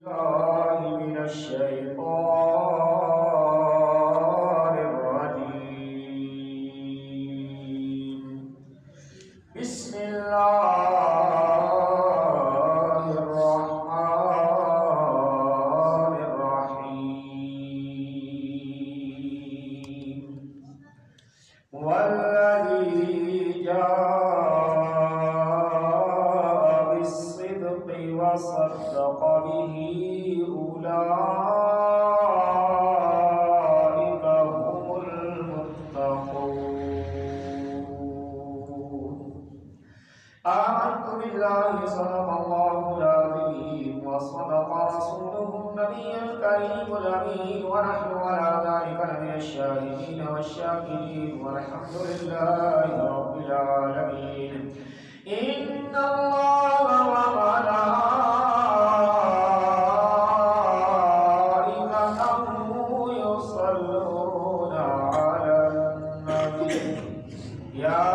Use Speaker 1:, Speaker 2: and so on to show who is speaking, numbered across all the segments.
Speaker 1: من الشيطان الرجيم. بسم الله الرحمن الرحيم. والذي جاء بالصدق وصدق به أولئك هم المتقون. آمنت بالله صدق الله العظيم وصدق رسوله النبي الكريم الأمين ونحن على ذلك لمن الشاهدين والشاكرين والحمد لله رب العالمين. إن الله وملائكته يصلون على النبي يا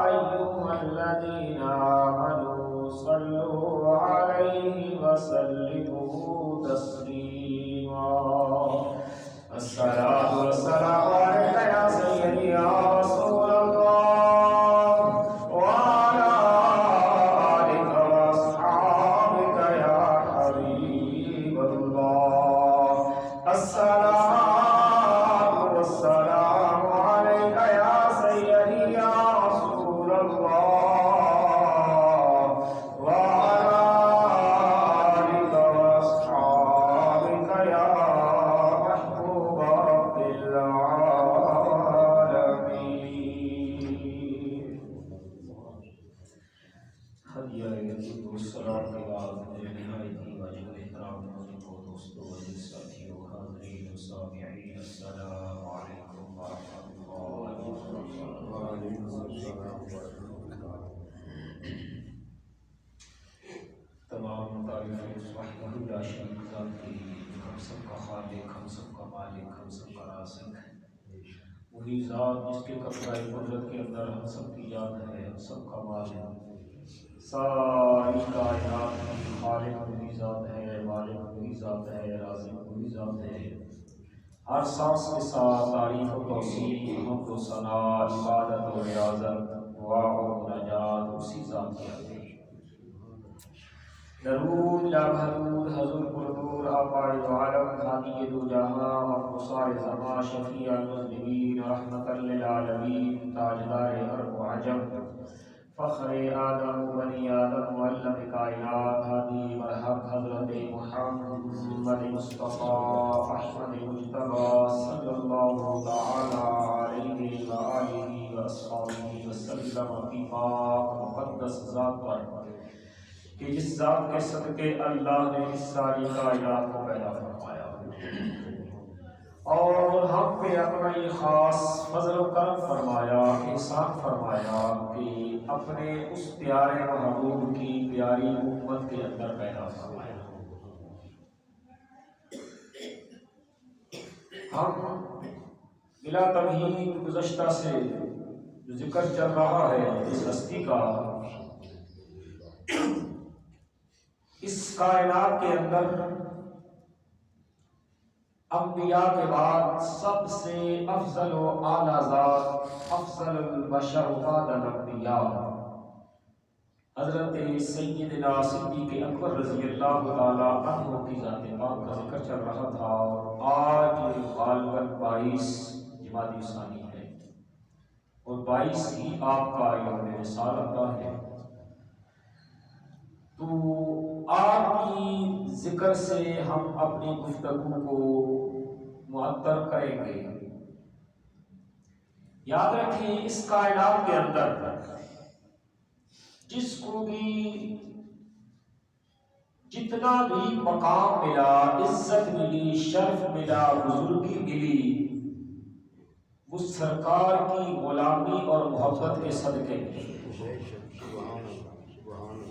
Speaker 1: أيها الذين آمنوا صلوا عليه وسلموا تسليما. الصلاة والسلام عليك يا سيدي يا رسول الله وعلى آلك وأصحابك يا حبيب الله. الصلاة والسلام عليك يا سيدي يا رسول الله وعلى آلك وأصحابك يا محبوب رب العالمين. ہدیہ السلام کے بعد نہایت ہی واجب احترام کو دوستوں و ساتھیوں حاضرین و سامعین السلام علیکم ورحمۃ اللہ وبرکاتہ. تمام تعریفیں اس وحدہ لا شریک ذات کی ہم سب کا خالق، ہم سب کا مالک، ہم سب کا رازق ہے. وہی ذات جس کے قبضۂ قدرت کے اندر ہم سب کی یاد ہے، ہم سب کا مالک، ساری کائنات کی خالق وہی ذات ہے، مالک وہی ذات ہے، رازق وہی ذات ہے. ہر سانس کے ساتھ تعریف و توصیف، حمد و ثنا، عبادت و ریاضت، دعا و مناجات اسی ذات کی آتی ہے. درود یا محمود حضور پردور آقائے دو عالم، ہادی دو جہاں، مقصار زمان، شفیع المذنبین، رحمت للعالمین، تاجدار عرب و عجم، فخر آدم بنی آدم، معلم کائنات، ہادی مرحب حضرت محمد مصطفیٰ احمد مجتبیٰ صلی اللہ تعالی علیہ وآلہ وآصحابہ وسلم کی پاک مقدس ذات پر کہ جس ذات کے صدقے اللہ نے اس ساری کائنات کو پیدا فرمایا اور ہم پہ اپنا یہ خاص فضل و کرم فرمایا، احسان فرمایا کہ اپنے اس پیارے محبوب کی پیاری امت کے اندر پیدا فرمایا. ہم بلا تمہید گزشتہ سے جو ذکر چل رہا ہے اس ہستی کا، اس کائنات کے اندر انبیاء کے بعد سب سے افضل و اعلیٰ ذات، افضل البشر بعد الانبیاء، حضرت سیدنا صدیق اکبر رضی اللہ تعالیٰ عنہ کی ذات پاک کا ذکر چل رہا تھا. اور آج غالباً 22 جمادی ثانی ہے اور 22 ہی آپ کا یوم وصال آتا ہے. تو آپ کی ذکر سے ہم اپنی گفتگو کو معطر کریں گے. یاد رکھیں اس کائنات کے اندر جس کو بھی جتنا بھی مقام ملا، عزت ملی، شرف ملا، بزرگی ملی، وہ سرکار کی غلامی اور محبت کے صدقے.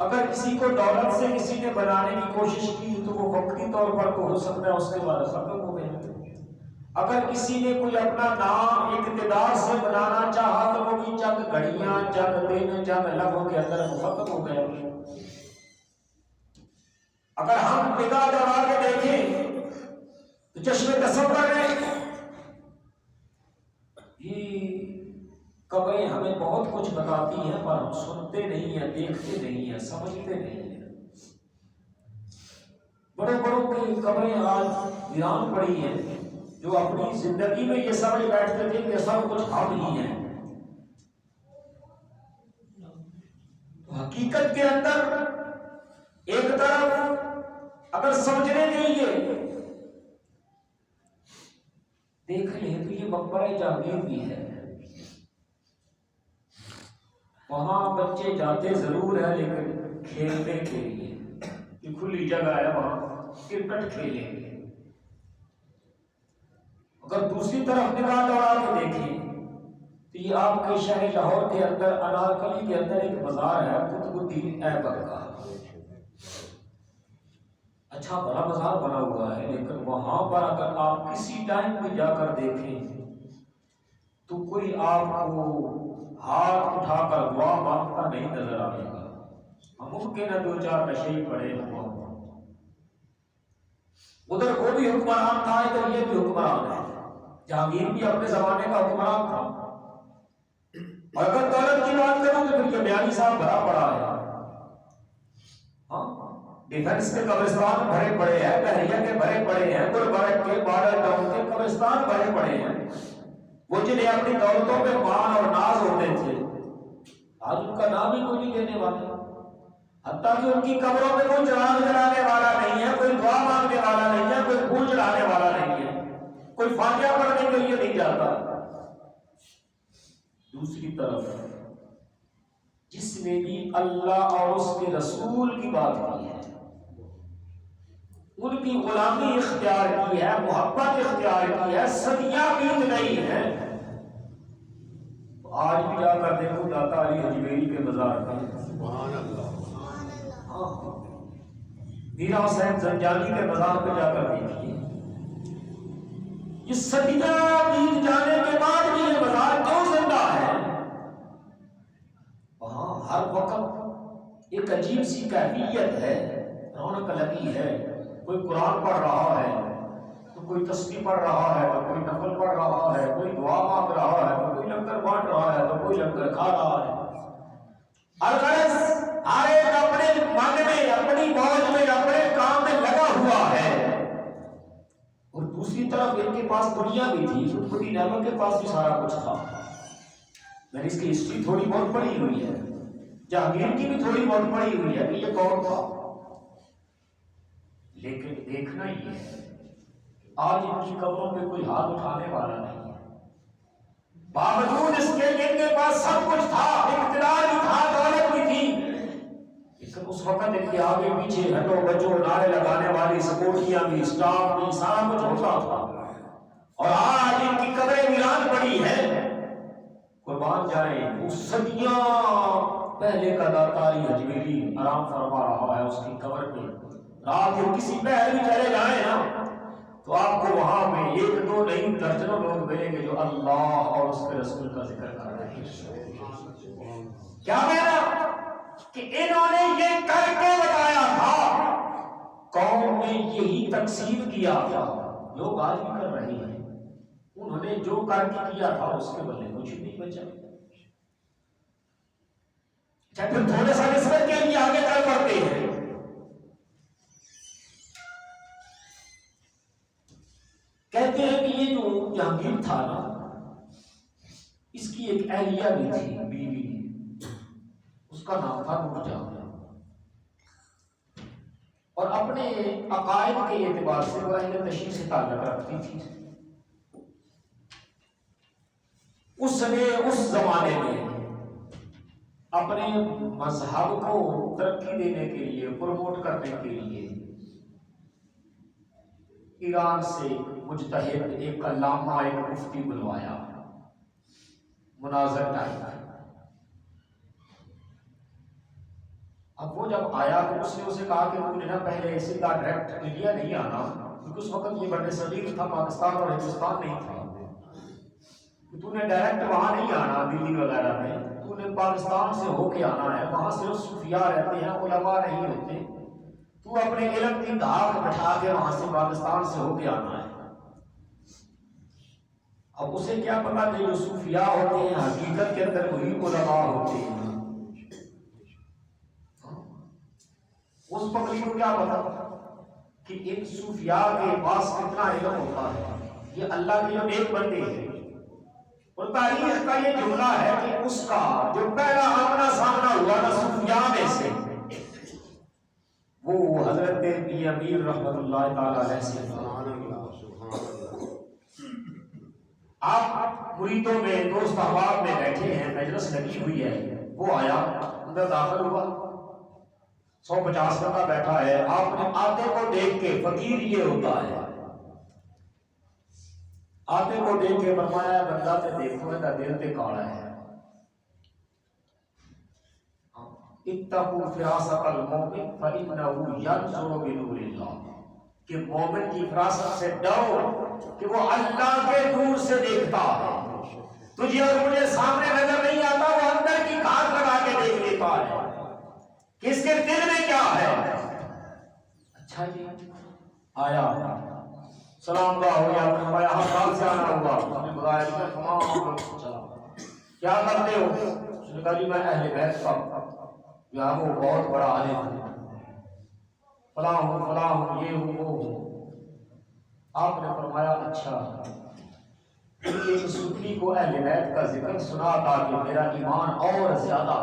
Speaker 1: اگر کسی کو دولت سے کسی نے بنانے کی کوشش کی تو وہ وقتی طور پر تو ہو سکتا ہے اس کے بعد ختم ہو گیا. اگر کسی نے کوئی اپنا نام اقتدار سے بنانا چاہا تو وہ بھی چند گھڑیاں، چند دن، چند لمحوں کے اندر ختم ہو گیا. اگر ہم نگاہ دوڑا کے دیکھیں تو چشم تصور میں یہ قبریں ہمیں بہت کچھ بتاتی ہیں، پر ہم سنتے نہیں ہیں، دیکھتے نہیں ہیں، سمجھتے نہیں ہیں۔ بڑوں بڑوں کی قبریں آج ویران پڑی ہیں، جو اپنی زندگی میں یہ سمجھ بیٹھتے تھے کہ سب کچھ ہم ہی ہیں۔ حقیقت کے اندر ایک طرف اگر سمجھنے کے لیے دیکھ لیں تو یہ مقبرہ جہانگیر بھی ہے۔ وہاں بچے جاتے ضرور ہیں لیکن کھیلنے کے لیے، یہ کھلی جگہ ہے، وہاں کرکٹ کھیلیں گے۔ اگر دوسری طرف نگاہ دوڑا کے دیکھیں تو یہ آپ کے شہر لاہور کے اندر انارکلی کے اندر ایک بازار ہے، قطب الدین ایبک کا۔ اچھا بڑا بازار بنا ہوا ہے، لیکن وہاں پر اگر آپ کسی ٹائم بھی جا کر دیکھیں تو کوئی آپ کو ہاتھ اٹھا کر دعا مانگتا نہیں نظر آئے گا۔ ممکن ہے دو چار نشے پڑے ہوا، ادھر وہ بھی حکمران تھا، ادھر یہ بھی حکمران ہے۔ جہانگیر بھی اپنے زمانے کا حکمران تھا۔ اور اگر دولت کی بات کروں تو پھر یہ بیانی صاحب بھرا پڑا ہے۔ ڈیفنس کے قبرستان بھرے پڑے ہیں، بحریہ کے بھرے پڑے ہیں، گلبرگ کے، بارڈر ٹاؤن کے قبرستان بھرے پڑے ہیں۔ وہ جنہیں اپنی دولتوں پہ مان اور ناز ہوتے تھے، آج ان کا نام ہی کوئی نہیں لینے والا، حتیٰ کہ ان کی قبروں پہ کوئی چراغ جلانے والا نہیں ہے، کوئی دعا مانگنے والا نہیں ہے، کوئی پھول چڑھانے والا نہیں ہے، کوئی فاتحہ پڑھنے کے لیے نہیں جاتا۔ دوسری طرف جس نے بھی اللہ اور اس کے رسول کی بات کی ہے، ان کی غلامی اختیار کی ہے، محبت اختیار کی ہے، صدیاں بیت گئی ہیں، آج بھی جا کر دیکھو داتا علی حجویری کے مزار پہ، سبحان اللہ، میرا حسین زنجانی کے مزار پہ جا کر دیکھیے، یہ صدیاں بیت جانے کے بعد بھی یہ مزار کیوں زندہ ہے؟ وہاں ہر وقت ایک عجیب سی کیفیت ہے، رونق لگی ہے۔ کوئی قرآن پڑھ رہا ہے تو کوئی تسبیح پڑھ رہا ہے تو کوئی نفل پڑھ رہا ہے، کوئی دعا مانگ رہا ہے تو کوئی لنگر بانٹ رہا ہے تو کوئی لنگر کھا رہا ہے۔ الغرض ہر ایک اپنے من میں، اپنی موج میں، اپنے کام میں لگا ہوا ہے۔ اور دوسری طرف ان کے پاس دنیا بھی تھی، قطب الدین ایبک کے پاس بھی سارا کچھ تھا۔ میں نے اس کی ہسٹری تھوڑی بہت پڑھی ہوئی ہے، جہانگیر کی بھی تھوڑی بہت پڑھی ہوئی ہے کہ یہ کون تھا، لیکن دیکھنا یہ ہے آج ان کی قبروں پہ کوئی ہاتھ اٹھانے والا نہیں ہے، باوجود اس کے ان کے پاس سب کچھ تھا، اقتدار بھی تھا، دولت بھی تھی، لیکن اس وقت ان کے آگے پیچھے ہٹو بچو نعرے لگانے والی سکورٹیاں بھی، اسٹاف بھی، سارا کچھ ہوتا تھا۔ اور آج ان کی قبریں ویران پڑی ہیں، قربان جائیں وہ صدیاں پہلے کا داتا علی حجویری آرام فرما رہا ہے اس کی قبر پہ۔ رات کو کسی پہر بھی چلے جائیں نا تو آپ کو وہاں پہ ایک دو نہیں درجنوں لوگ ملیں گے جو اللہ اور اس کے رسول کا ذکر کر رہے ہیں۔ کیا کہنا کہ انہوں نے یہ کر کے بتایا تھا، قوم نے یہی تقسیم کیا تھا، لوگ آج بھی کر رہے ہیں، انہوں نے جو کر کے کیا تھا اس کے بدلے کچھ نہیں بچا۔ چاہے پھر تھوڑے سا نسبت کے لیے آگے چل پڑتے ہیں۔ کہتے ہیں کہ یہ جو جہانگیر تھا نا، اس کی ایک اہلیہ بھی تھی، بیوی، اس کا نام تھا نورجہاں، اور اپنے عقائد کے اعتبار سے وہ اہل تشیع سے تعلق رکھتی تھی۔ اس نے اس زمانے میں اپنے مذہب کو ترقی دینے کے لیے، پروموٹ کرنے کے لیے ایران سے ایک مجتہد، ایک علامہ، ایک مفتی بلوایا، مناظر ٹائم۔ اب وہ جب آیا تو اس نے اسے کہا کہ تم نے نا پہلے سیدھا ڈائریکٹ انڈیا نہیں آنا، کیونکہ اس وقت یہ بڑے صغیر تھا، پاکستان اور ہندوستان نہیں تھا، تو نے ڈائریکٹ وہاں نہیں آنا دلی وغیرہ میں، تو نے پاکستان سے ہو کے آنا ہے، وہاں صرف صوفیاء رہتے ہیں، علماء نہیں ہوتے،
Speaker 2: تو اپنے علم کی دھاک بٹھا کے وہاں سے پاکستان سے ہو کے آنا ہے۔ اب اسے کیا پتا کہ جو صوفیاء ہوتے ہیں حقیقت کے اندر وہی علماء ہوتے ہیں، اس پکڑی کو کیا پتا کہ ان صوفیاء کے پاس کتنا علم ہوتا ہے، یہ اللہ کے جو نیک بندے ہیں۔ اور تاریخ کا یہ جملہ ہے کہ اس کا جو پہلا آمنا سامنا ہوا نا صوفیاء میں سے، وہ حضرت پیر امیر رحمت اللہ تعالی علیہ سے۔ آپ مریدوں میں دوست احباب میں بیٹھے ہیں، مجلس لگی ہوئی ہے، وہ آیا اندر داخل ہوا، 150 بندہ بیٹھا ہے، آپ نے آتے کو دیکھ کے، فقیر یہ ہوتا ہے، آتے کو دیکھ کے فرمایا بندہ تے دیکھو ہے دل تے کاڑا ہے، اتقوا فراست المومن فإنه ينظر بنور اللہ، کہ مومن کی فراست سے ڈرو کہ وہ اللہ کے نور سے دیکھتا ہے، تجھے اور مجھے سامنے نظر نہیں آتا، وہ اندر کی گھاٹ لگا کے دیکھ لیتا ہے کہ اس کے دل میں کیا ہے۔ اچھا جی، آیا سلام کا ہو گیا، فرمایا ہم کام سے آنا ہوا، ہم نے بتایا کہ تمام کیا کرتے ہو؟ اس نے کہا جی میں اہل بیت کا، یہاں وہ بہت بڑا عالم ہے، فلاں ہوں یہ ہوں وہ ہوں۔ آپ نے فرمایا اچھا، ایک صوفی کو اہل بیت کا ذکر سنا تاکہ میرا ایمان اور زیادہ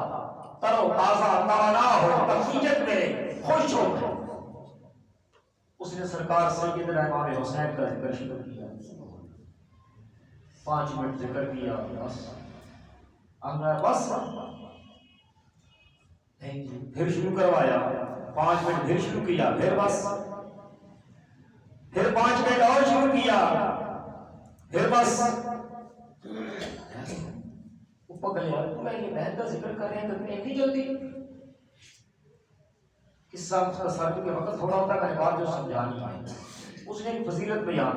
Speaker 2: تر و تازہ توانا ہو، تفیجت میرے خوش ہو۔ اس نے سرکار سیدنا امام حسین کا ذکر شروع کیا، 5 منٹ ذکر کیا، بس پھر شروع کروایا، 5 منٹ پھر شروع کیا، پھر بس، پھر 5 منٹ اور شروع کیا، پھر بس۔ وہ پکڑ لیا، میں یہ بہت کا ذکر کر رہے ہیں تو اتنی جلدی قصہ مختصر کے وقت تھوڑا ہوتا ہے، بات جو سمجھانی ہے۔ اس نے ایک فضیلت بیان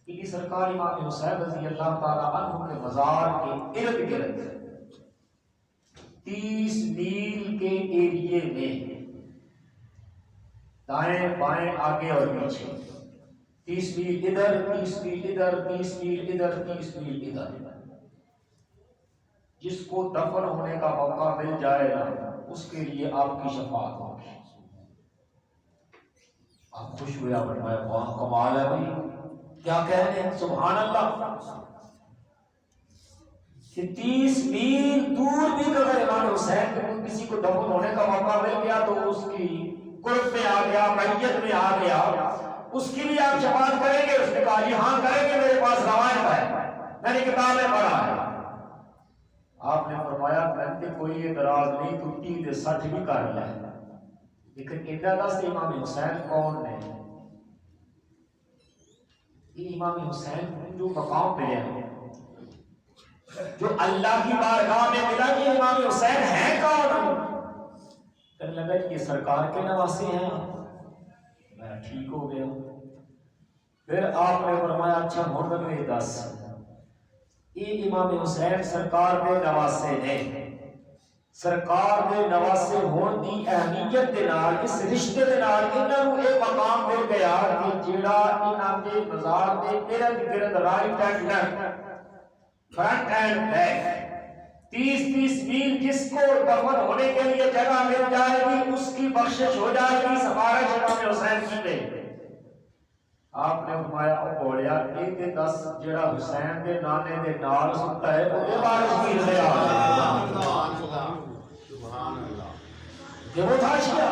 Speaker 2: کی کہ سرکار امام حسین رضی اللہ تعالی عنہ کے مزار کے ارد گرد 30 میل کے ایریے میں دائیں بائیں آگے اور پیچھے 30 میل ادھر، 30 میل ادھر، 30 میل ادھر، 30 میل ادھر، جس کو دفن ہونے کا موقع مل جائے گا اس کے لیے آپ کی شفاعت ہوگی۔ آپ خوش ہوئے، آپ نے کہا کمال ہے بھائی، کیا کہہ رہے ہیں، سبحان اللہ، کہ 30 میل دور بھی اگر امام حسین کو کسی کو دفن ہونے کا موقع مل گیا تو اس کی قرب میں آ گیا، میت میں آ گیا، اس کی بھی آپ شفاعت کریں گے؟ اس نے کہا جی ہاں کریں گے، میرے پاس روایت ہے، میں نے کتابیں پڑھا ہے۔ آپ نے فرمایا میں کوئی اعتراض نہیں، تو 30 سے 60 بھی کر لیا، لیکن ادھر سے امام حسین کون نے؟ یہ امام حسین جو مقام پہ ہے، جو اللہ کی بارگاہ میں ملا، یہ امام حسین ہیں کون؟ کہنے لگا یہ سرکار کے نواسے ہیں۔ میں ٹھیک ہو گیا۔ پھر آپ نے فرمایا اچھا محمد میں 10 یہ امام حسین سرکار دے نواسے نے، سرکار دے نواسے ہون دی اہمیت دے نال، اس رشتے دے نال انہاں نوں اے مقام مل گیا کہ جیڑا انہاں دے مزار دے ارد گرد right and left, front end back 30 میل جس کو دفن ہونے کے لیے جگہ مل جائے گی اس کی بخشش ہو جائے گی، سفارش امام حسین کی دے۔ آپ نے فرمایا او بولیا یہ تے 10 جڑا حسین دے نانے دے نال ستا ہے او دے بارش بھی لیا سبحان اللہ، کہ وہ تھا شیعہ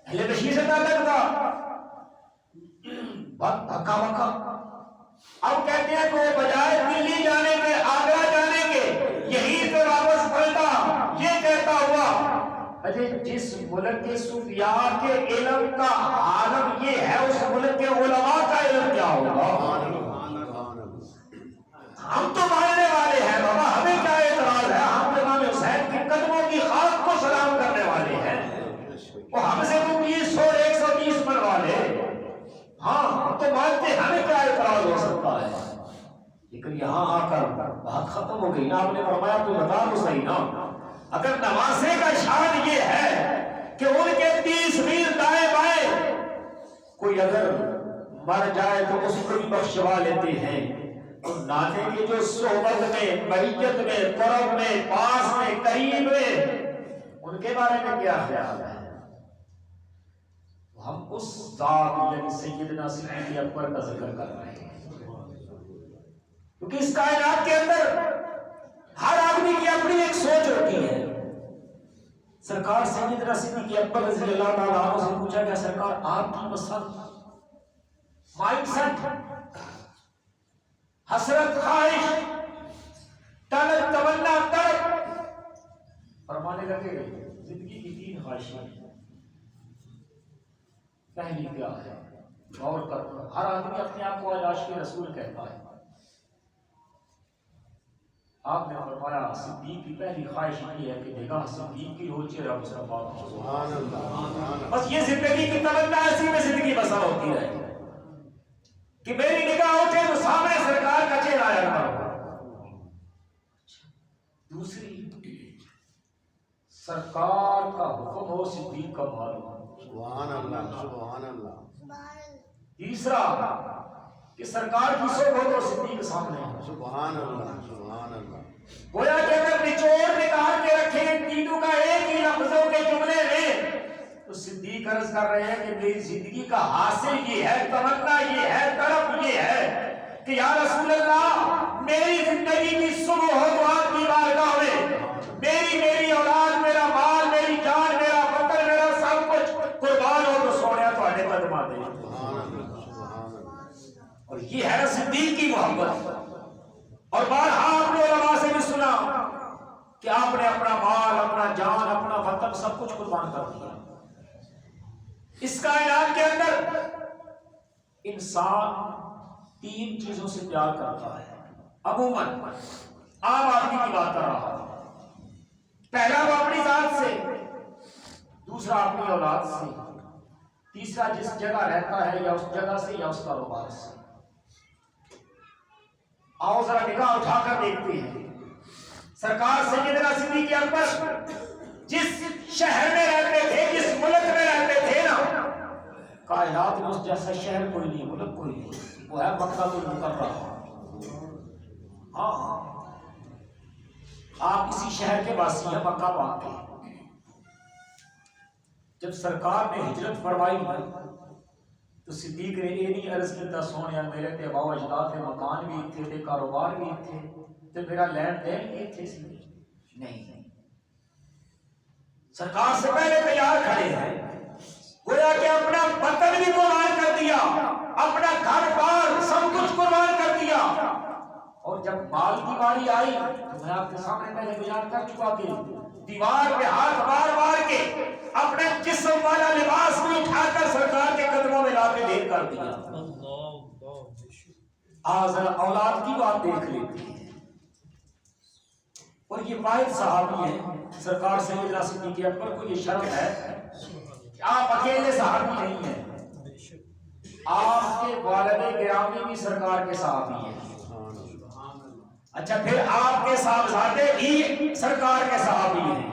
Speaker 2: اہل بشیر سے تعلق تھا، بات دھکا مکا۔ اب کہتے ہیں کہ وہ بجائے دلی جانے کے، آگرہ جانے کے، یہی پہ واپس پلٹا، یہ کہتا ہوا اجے جس ملک کے صوفیاء کے علم کا عالم یہ ہے، اس ملک کے علماء کا علم کیا ہوگا؟ ہم تو ماننے والے ہیں بابا، ہمیں کیا اعتراض ہے؟ ہم امام حسین کے قدموں کی خاک کو سلام کرنے والے ہیں، وہ ہم سے تو 20 اور 120 بنوا لے، ہاں ہم تو مانتے ہیں، ہمیں کیا اعتراض ہو سکتا ہے؟ لیکن یہاں آ کر بات ختم ہو گئی نا۔ آپ نے فرمایا تو بتا تو صحیح نا، اگر نواسے کا شان یہ ہے کہ ان کے 30 میل دائیں بائیں کوئی اگر مر جائے تو اس کو بھی بخشوا لیتے ہیں. تو نانے کی جو صحبت میں، معیت میں، قرب میں، پاس میں، قریب میں، ان کے بارے میں کیا خیال ہے؟ ہم اس ذات یعنی سیدنا صدیق اکبر کا ذکر کر رہے ہیں، کیونکہ اس کائنات کے اندر ہر آدمی کی اپنی ایک سوچ ہوتی ہے. سرکار سیدنا صدیق اکبر رضی اللہ تعالیٰ عنہ سے پوچھا گیا سرکار آپ کی پسند، مائنڈ سیٹ، حسرت، خواہش، طلب، تمنا، طلب، فرمانے لگے زندگی کی 3 خواہشیں. پہلی کیا ہے؟ غور کر. ہر آدمی اپنے آپ کو عاشق رسول کہتا ہے. آپ نے فرمایا صدیق کی پہلی خواہش یہ ہے کہ نگاہ صدیق کی ہو چہرہ مصطفیٰ کا. سبحان اللہ. بس یہ زندگی کی تمنا، اسی میں زندگی بسر ہوتی رہے کہ میری نگاہ اٹھے تو سامنے سرکار کا چہرہ آیا کرو. دوسری، سرکار کا حکم ہو صدیق کا معلوم. سبحان اللہ، سبحان اللہ. تیسرا کہ سرکار کی صحبت ہو صدیق سامنے. سبحان اللہ، سبحان اللہ. گویا کہ اگر نچوڑ نکال کے رکھیں ان تینوں کا ایک ہی لفظوں کے جملے میں تو صدیق عرض کر رہے ہیں کہ میری زندگی کا حاصل یہ ہے، تمنا یہ ہے، طلب یہ ہے کہ یا رسول اللہ میری زندگی کی صبح ہو تو آپ کی بارگاہ میں میری اولاد، میرا مال، میری جان، میرا وطن، میرا سب کچھ قربان ہو تو سونے تھوڑے قدماں دے. اور یہ ہے صدیق کی محبت. اور بارہا آپ نے علماء سے بھی سنا کہ آپ نے اپنا مال، اپنا جان، اپنا وطن سب کچھ قربان کر دیا. اس کائنات کے اندر انسان 3 چیزوں سے پیار کرتا ہے. عموماً عام آدمی کی بات کر رہا ہوں. پہلا وہ اپنی ذات سے، دوسرا اپنی اولاد سے، تیسرا جس جگہ رہتا ہے یا اس جگہ سے یا اس کاروبار سے. آؤ ذرا نگاہ اٹھا کر دیکھتے ہیں سرکار سیدنا صدیق اکبر جس شہر میں رہتے تھے، جس ملک میں رہتے تھے نا، کائنات میں اس جیسا شہر کوئی نہیں، ملک کوئی نہیں. وہ ہے مکہ المکرمہ. ہاں، آپ اسی شہر کے واسی ہیں، مکہ پاک کے. جب سرکار نے ہجرت فرمائی تو صدیق نے یہ نہیں عرض کیتا سونے میرے تے باو اجداد کے مکان بھی تھے تے کاروبار بھی تھے تے میرا لین دین بھی تھے. نہیں، سرکار سے پہلے تیار کھڑے ہیں. گویا کہ اپنا وطن بھی قربان کر دیا، اپنا گھر بار سب کچھ قربان کر دیا. اور جب مال کی باری آئی تو میں آپ کے سامنے پہلے بیان کر چکا کہ دیوار پہ ہاتھ مار کے اپنے جسم والا لباس بھی اٹھا کر سرکار کے قدموں میں لا کے ڈھیر کر دیا. ذرا اولاد کی بات دیکھ لیتے ہیں. اور یہ واحد صحابی ہیں سرکار سیدنا صدیق اکبر کو یہ شرف ہے کہ آپ اکیلے صحابی نہیں ہیں، آپ کے والد گرامی بھی سرکار کے صحابی ہیں. اچھا، پھر آپ کے صاحبزادے بھی سرکار کے صحابی ہیں،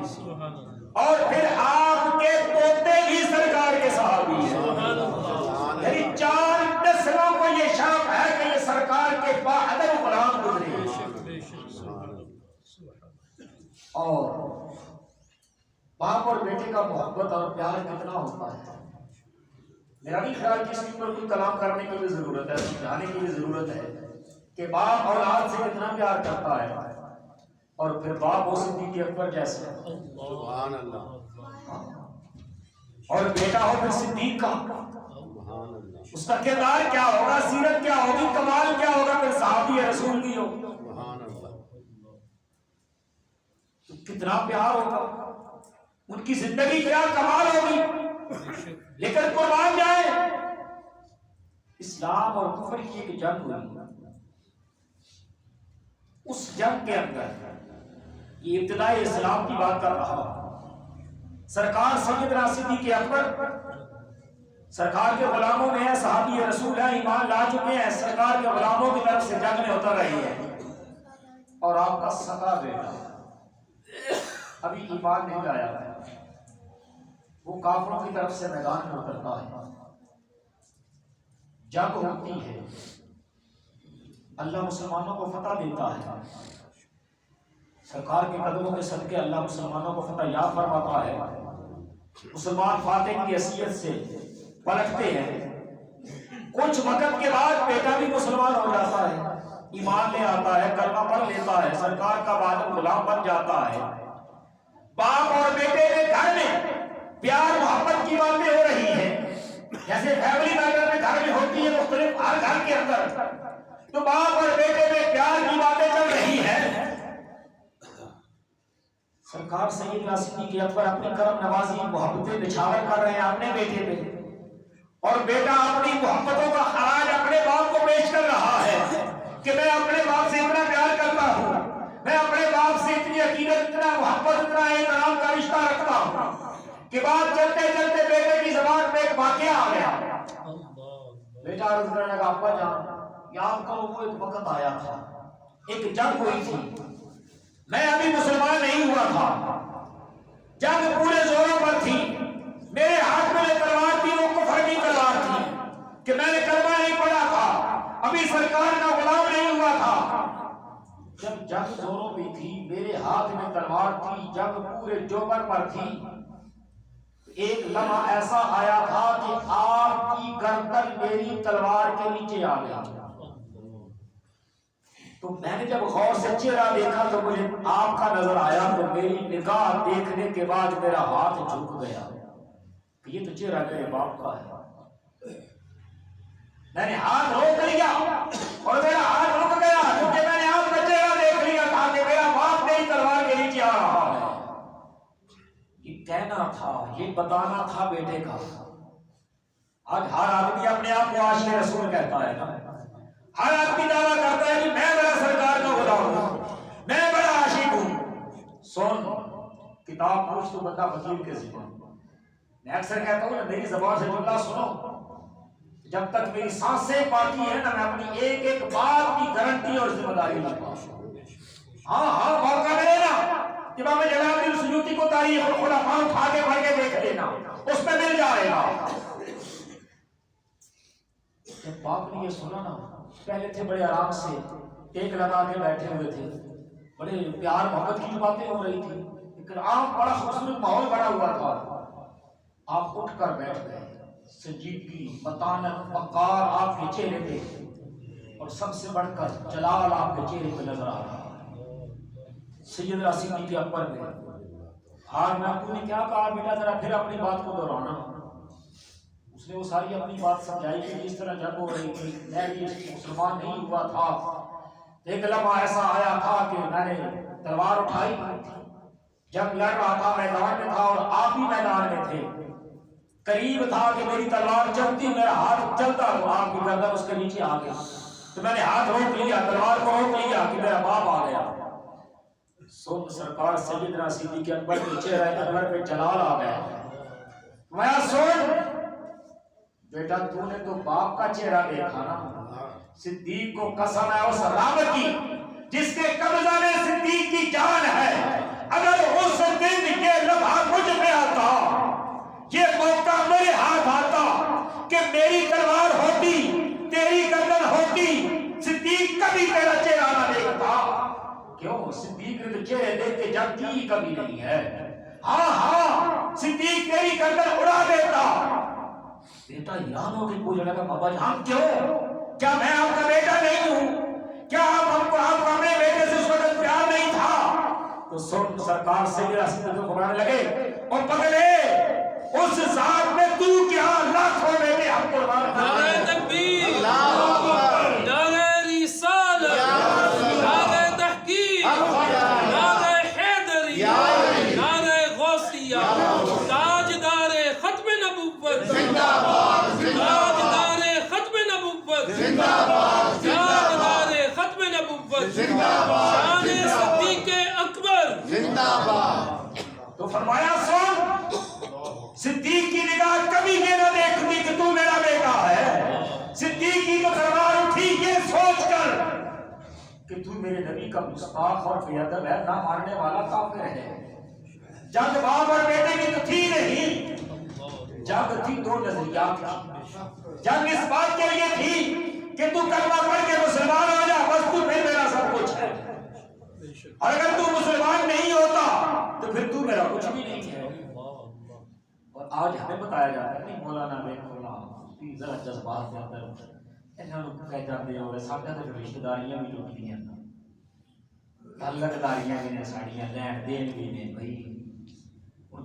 Speaker 2: اور پھر آپ کے پوتے بھی سرکار کے صحابی ہیں. یعنی 4 نسلوں کو یہ شرف ہے کہ یہ سرکار کے باادب غلام گزرے. اور باپ اور بیٹے کا محبت اور پیار کتنا ہوتا ہے. میرا نہیں خیال کہ اس کے اوپر کوئی کلام کرنے کی بھی ضرورت ہے، سمجھانے کی بھی ضرورت ہے کہ باپ اولاد سے کتنا پیار کرتا ہے. اور پھر باپ ہو صدیق اکبر جیسے، سبحان اللہ. اور بیٹا ہو پھر صدیق کا، اس کا کردار کیا ہوگا، سیرت کیا ہوگی، کمال کیا ہوگا، پھر صحابی رسول کی ہو تو کتنا پیار ہوگا، ان کی زندگی کیا کمال ہوگی. لیکن قربان جائے، اسلام اور کفر کی ایک جنگ ہوئی. اس جنگ کے اندر یہ ابتدائی اسلام کی بات کر رہا ہوں. سرکار سیدنا صدیق اکبر سرکار کے غلاموں میں ہے، صحابی رسول ہیں، ایمان لا چکے ہیں، سرکار کے غلاموں کی طرف سے جنگ میں اتر رہی ہے. اور آپ کا سگا بیٹا ابھی ایمان نہیں لایا ہے، وہ کافروں کی طرف سے میدان میں اترتا ہے، جنگ ہوتی ہے، اللہ مسلمانوں کو فتح دیتا ہے، سرکار کے قدموں کے صدقے اللہ مسلمانوں کو فتح یاب فرماتا ہے، مسلمان فاتح کی حیثیت سے پلٹتے ہیں، کچھ وقت کے بعد بیٹا بھی مسلمان ہو جاتا ہے، ایمان لے آتا ہے، کلمہ پڑھ لیتا ہے، سرکار کا خادم غلام بن جاتا ہے، باپ اور بیٹے کے گھر میں پیار محبت کی باتیں ہو رہی ہیں، جیسے فیملی میٹر میں گھر میں ہوتی ہے مختلف، ہر گھر کے اندر تو باپ اور بیٹے میں پیار کی باتیں چل رہی ہیں۔ سرکار سیدنا صدیق اکبر اپنی کرم نوازی محبتیں نچھاور کر رہے ہیں اپنے بیٹے پہ، اور بیٹا اپنی محبتوں کا خراج اپنے باپ کو پیش کر رہا ہے کہ میں اپنے باپ سے اتنا پیار کرتا ہوں، میں اپنے باپ سے اتنی عقیدت، اتنا محبت، اتنا احترام کا رشتہ رکھتا ہوں کہ بات چلتے چلتے بیٹے کی زبان میں ایک واقعہ آ گیا۔ بیٹا عرض کرنے لگا، ابا جان یاد کرو وہ ایک وقت آیا تھا، ایک جنگ ہوئی تھی، میں ابھی مسلمان نہیں ہوا تھا، جنگ پورے زوروں پر تھی، میرے ہاتھ میں تلوار تھی، وہ کفر کی تلوار تھی کہ میں نے کلمہ نہیں پڑھا تھا، ابھی سرکار کا غلام نہیں ہوا تھا۔ جب جنگ زوروں پہ تھی، میرے ہاتھ میں تلوار تھی، جنگ پورے جوبر پر تھی، ایک لمحہ ایسا آیا تھا کہ آپ کی گردن میری تلوار کے نیچے آ گیا، تو میں نے جب غور سے چہرہ دیکھا تو مجھے آپ کا نظر آیا، تو میری نگاہ دیکھنے کے بعد میرا ہاتھ جھک گیا، یہ تو چہرہ میرے باپ کا ہے۔ میں نے ہاتھ روک لیا اور میرا ہاتھ رک گیا کیونکہ میں نے آپ کا چہرہ دیکھ لیا تھا کہ میرا باپ میری تلوار کے نیچے آ رہا ہے۔ یہ کہنا تھا، یہ بتانا تھا بیٹے کا۔ آج ہر آدمی اپنے آپ کو عاشق رسول کہتا ہے نا، ہر آدمی دعویٰ کرتا ہے کہ میں بڑا سرکار کا غلام ہوں، میں بڑا عاشق ہوں۔ سن، کتاب پوچھ تو بندہ وکیل کے ذمہ۔ میں اکثر کہتا ہوں نا، میری زبان سے جملہ سنو، جب تک میری سانسیں باقی ہے نا، میں اپنی ایک ایک بات کی گارنٹی اور ذمہ داری لیتا ہوں۔ ہاں موقع ملے نا، امام جلال الدین سیوطی کو تاریخ الخلفاء اٹھا کے پڑھ کے دیکھ لینا، اس میں مل جائے گا۔ جب باپ نے یہ سنا نا، پہلے تھے بڑے آرام سے ایک لگا کے بیٹھے ہوئے تھے، بڑے پیار محبت کی باتیں ہو رہی تھی، لیکن آپ بڑا خوبصورت ماحول بنا ہوا تھا، آپ اٹھ کر بیٹھ گئے، سنجیدگی، متانت، وقار آپ کے چہرے پہ، اور سب سے بڑھ کر جلال آپ کے چہرے پہ نظر آ رہا۔ سیدنا صدیق اکبر نے، آج میں آپ نے کیا کہا بیٹا، ذرا پھر اپنی بات کو دہرانا۔ اس نے وہ ساری اپنی بات سمجھائی کہ جس طرح جنگ ہو رہی تھی، میں بھی مسلمان نہیں ہوا تھا، ایک لمحہ ایسا آیا تھا کہ میں نے تلوار اٹھائی، جب لڑ رہا تھا میدان میں تھا اور آپ بھی میدان میں تھے، قریب تھا کہ میری تلوار چلتی، میرا ہاتھ چلتا تو آپ کی گردن اس کے نیچے آ گئی، تو میں نے ہاتھ روک لیا، تلوار کو روک لیا کہ میرا باپ آ گیا۔ سن، سرکار سیدنا صدیق اکبر کے چہرے انور پہ جلال آ گیا۔ میں سن بیٹا، تو نے تو باپ کا چہرہ دیکھا نا، صدیق کو قسم ہے اس رب کی جس کے قبضہ میں صدیق کی جان ہے، اگر اس دن یہ لمحہ مجھ پہ آتا، یہ موقع میرے ہاتھ آتا کہ میری تلوار ہوتی، تیری گردن ہوتی، صدیق کبھی تیرا چہرہ نہ دیکھتا۔ کیوں؟ صدیق نے تو چہرے دیکھ کے جنگ کی کبھی نہیں ہے۔ ہاں صدیق تیری گردن اڑا دیتا۔ بیٹا ایران ہو کے پوچھنے لگا، بابا جان کیوں؟ کیا میں آپ کا بیٹا نہیں ہوں؟ کیا آپ کو اپنے بیٹے سے اس وقت پیار نہیں تھا؟ تو سن، سرکار سیدنا صدیق کو بڑھانے لگے، اور پکڑے اس ذات میں تو کیا لاکھوں بیٹے ہم قربان کر دیں۔
Speaker 3: نعرہ تکبیر، نعرہ رسالت، نعرہ تحقیق، نعرہ حیدری، نعرہ غوثیہ، تاجدار ختم نبوت، تاجدار ختم نبوت، تاجدار ختم نبوت، شان صدیق اکبر۔
Speaker 2: تو فرمایا سن، صدیق کی نگاہ کبھی یہ نہ دیکھتی کہ تو میرا بیٹا ہے، صدیق کی تو تلوار اٹھی یہ سوچ کر کہ تو میرے نبی کا گستاخ اور بے ادب ہے، نہ ماننے والا کافر ہے۔ جنگ باپ اور بیٹے کی تو تھی نہیں، جنگ تھی دو نظریات کی. جنگ اس بات کے لیے تھی کہ تو کلمہ پڑھ کے مسلمان ہو جا، بس تو پھر میرا سب کچھ ہے. اور اگر تو مسلمان نہیں ہوتا تو پھر تو میرا کچھ بھی نہیں ہے. اور آج ہمیں بتایا جاتا ہے نہیں مولانا میں کھولا ذرا جذبات کے اندر انہوں نے کہہ جاتے ہیں ساڈا تو رشتہ داریاں بھی ٹوٹی ہیں، تعلق داریاں بھی نے، ساڑیاں لین دین بھی نے. بھائی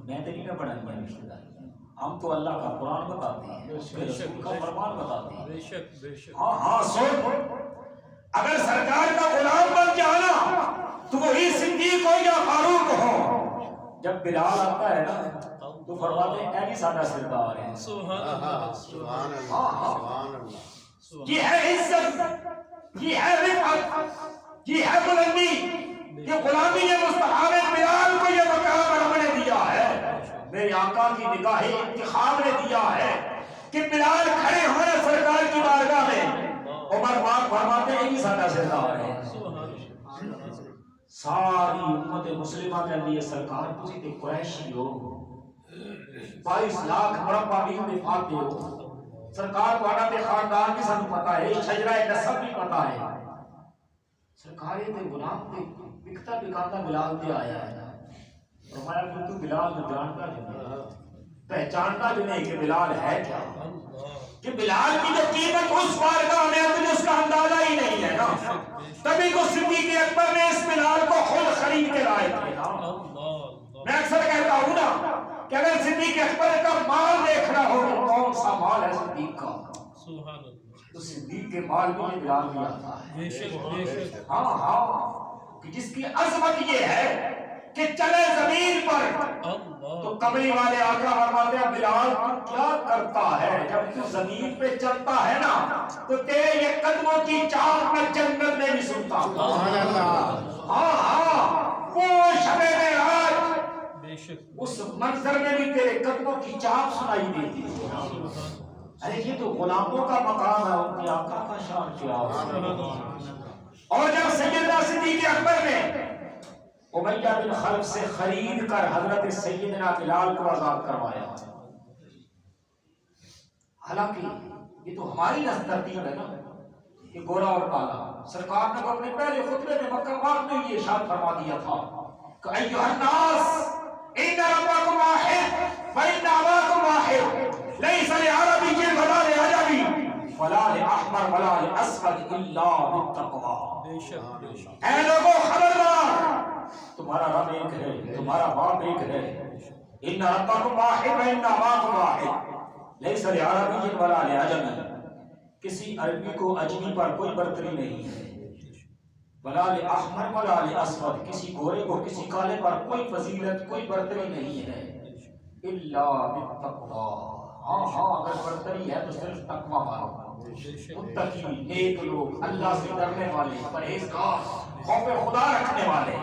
Speaker 2: میں تو نہیں بڑھائی ہیں رشتہ داریاں، ہم تو اللہ کا قرآن بتاتے ہیں، اس کے رسول کا فرمان بتاتے ہیں. ہاں ہاں سن، اگر سرکار کا غلام بن جانا تو وہی صدیق ہو یا فاروق ہو. جب بلال آتا ہے نا تو فرماتے ہیں اے بھی سادہ سردار ہے.
Speaker 3: سبحان اللہ،
Speaker 4: سبحان اللہ، سبحان اللہ.
Speaker 2: یہ ہے عزت، یہ ہے رفعت، یہ ہے بلندی، یہ غلامی یہ مستحب ہے. بلال کو یہ مقام رب نے دیا ہے، میرے آقا کی نگاہ انتخاب نے دیا ہے کہ بلال کھڑے ہوئے سرکار کی بارگاہ میں. عمر پاک فرماتے ہیں یہ سادہ سردار ہے. ساری امت مسلمہ کے لیے سرکار تسی تے قریشی ہو، 22 لاکھ مربع میل دے فاتح ہو. سرکار تہاڈا تے خاندان بھی سانو پتہ ہے، شجرہ نسب بھی پتہ ہے. سرکار تے غلام تے بکتا بکاتا بلال تے آیا ہے. فرمایا کہ تو بلال کو جانتا ہے، پہچانتا جو نہیں کہ بلال ہے کیا، کہ بلال کی جو قیمت اس بارگاہ میں ہے تجھے اس کا اندازہ ہی نہیں ہے نا. تبھی تو صدیق اکبر نے اس بلال کو خود خرید کے لائے تھے نا. میں اکثر کہتا ہوں نا کہ اگر صدیق اکبر کا مال دیکھنا ہو تو کون سا مال ہے صدیق کا، تو صدیق کے مال میں بلال بھی آتا ہے. ہاں ہاں، کہ جس کی عظمت یہ ہے کہ چلے زمین پر تو کملی والے آقا فرماتے ہیں بلال تو کیا کرتا ہے، جب تو زمین پہ چلتا ہے نا تو تیرے یہ قدموں کی چال میں جنت میں بھی سنتا.
Speaker 4: سبحان اللہ.
Speaker 2: ہاں ہاں، وہ شب معراج اس منظر میں بھی تیرے قدموں کی چال سنائی دیتی ہے. ارے یہ تو غلاموں کا مقام ہے، ان کے آقا کا شان کیا ہو. اور جب سیدنا صدیق اکبر نے امیہ بن خلف سے خرید کر حضرت سیدنا بلال کو آزاد کروایا، حالانکہ یہ تو ہماری ترتیب ہے نا کہ گورا اور کالا. سرکار نے اپنے پہلے خطبے میں مکہ پاک میں یہ ارشاد فرما دیا تھا کہ ایھا الناس ان ربکم واحد وان اباکم واحد لیس لعربی ولا لعجمی ولا لاحمر ولا لاسود الا بالتقوی. اے لوگوں خبردار، تمہارا رب ایک ہے، تمہارا باپ ایک ہے. ان ربکم واحد وان اباکم واحد لیس لعربی ولا لعجمی، کسی عربی کو اجمی پر کوئی برتری نہیں ہے. ولا لاحمر ولا لاسود، کسی گورے کو کسی کالے پر کوئی فضیلت کوئی برتری نہیں ہے. الا بالتقوی، ہاں ہاں اگر برتری ہے تو صرف تقوی مانو. متقی، نیک لوگ، اللہ سے ڈرنے والے، پرہیزگار، خوف خدا رکھنے والے.